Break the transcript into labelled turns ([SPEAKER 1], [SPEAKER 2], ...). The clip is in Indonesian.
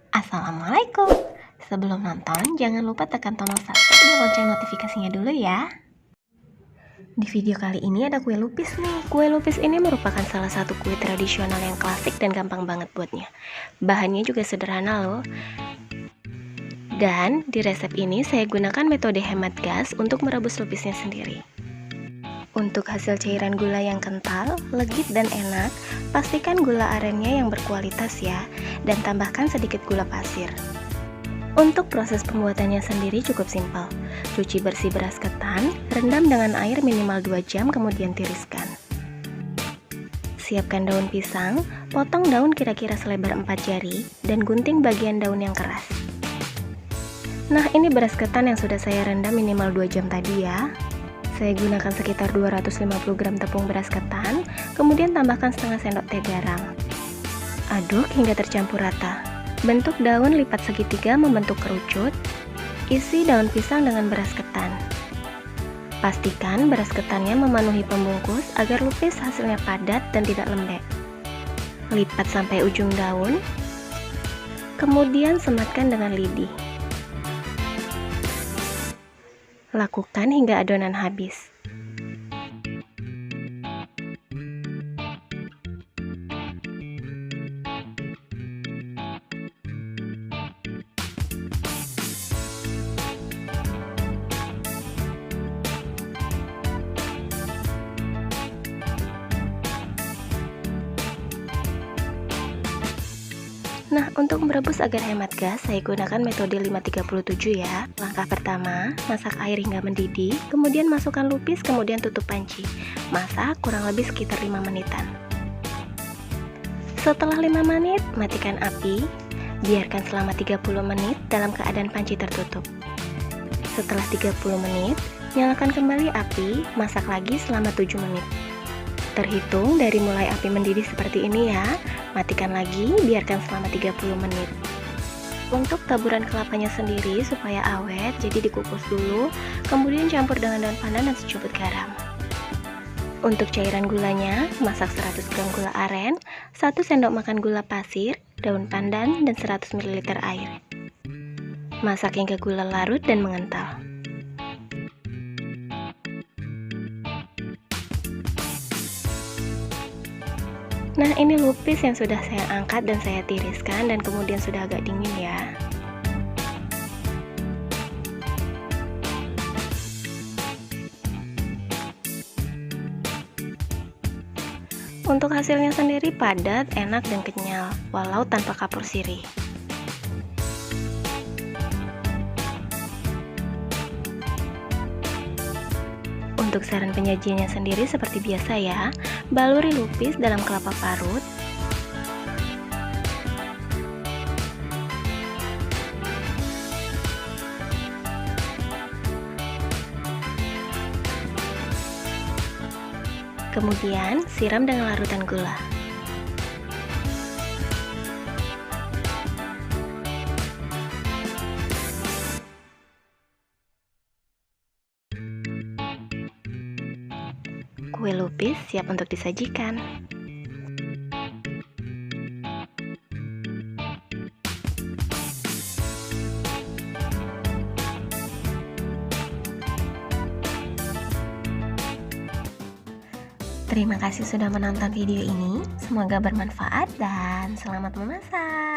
[SPEAKER 1] Assalamualaikum. Sebelum nonton, jangan lupa tekan tombol subscribe dan lonceng notifikasinya dulu ya. Di video kali ini ada kue lupis nih. Kue lupis ini merupakan salah satu kue tradisional yang klasik dan gampang banget buatnya. Bahannya juga sederhana loh. Dan di resep ini saya gunakan metode hemat gas untuk merebus lupisnya sendiri. Untuk hasil cairan gula yang kental, legit dan enak, pastikan gula arennya yang berkualitas ya, dan tambahkan sedikit gula pasir. Untuk proses pembuatannya sendiri cukup simpel. Cuci bersih beras ketan, rendam dengan air minimal 2 jam kemudian tiriskan. Siapkan daun pisang, potong daun kira-kira selebar 4 jari, dan gunting bagian daun yang keras. Nah, ini beras ketan yang sudah saya rendam minimal 2 jam tadi ya. Saya gunakan sekitar 250 gram tepung beras ketan, kemudian tambahkan setengah sendok teh garam. Aduk hingga tercampur rata. Bentuk daun lipat segitiga membentuk kerucut. Isi daun pisang dengan beras ketan. Pastikan beras ketannya memenuhi pembungkus agar lupis hasilnya padat dan tidak lembek. Lipat sampai ujung daun, kemudian sematkan dengan lidi. Lakukan hingga adonan habis. Nah, untuk merebus agar hemat gas, saya gunakan metode 537 ya. Langkah pertama, masak air hingga mendidih, kemudian masukkan lupis, kemudian tutup panci. Masak kurang lebih sekitar 5 menitan. Setelah 5 menit, matikan api, biarkan selama 30 menit dalam keadaan panci tertutup. Setelah 30 menit, nyalakan kembali api, masak lagi selama 7 menit. Terhitung dari mulai api mendidih seperti ini ya. Matikan lagi, biarkan selama 30 menit. Untuk taburan kelapanya sendiri supaya awet, jadi dikukus dulu, kemudian campur dengan daun pandan dan secubit garam. Untuk cairan gulanya, masak 100 gram gula aren, 1 sendok makan gula pasir, daun pandan, dan 100 ml air. Masak hingga gula larut dan mengental. Nah, ini lupis yang sudah saya angkat dan saya tiriskan dan kemudian sudah agak dingin ya. Untuk hasilnya sendiri padat, enak dan kenyal, walau tanpa kapur sirih. Untuk saran penyajiannya sendiri seperti biasa ya, baluri lupis dalam kelapa parut, kemudian siram dengan larutan gula. Kue lupis siap untuk disajikan. Terima kasih sudah menonton video ini. Semoga bermanfaat dan selamat memasak.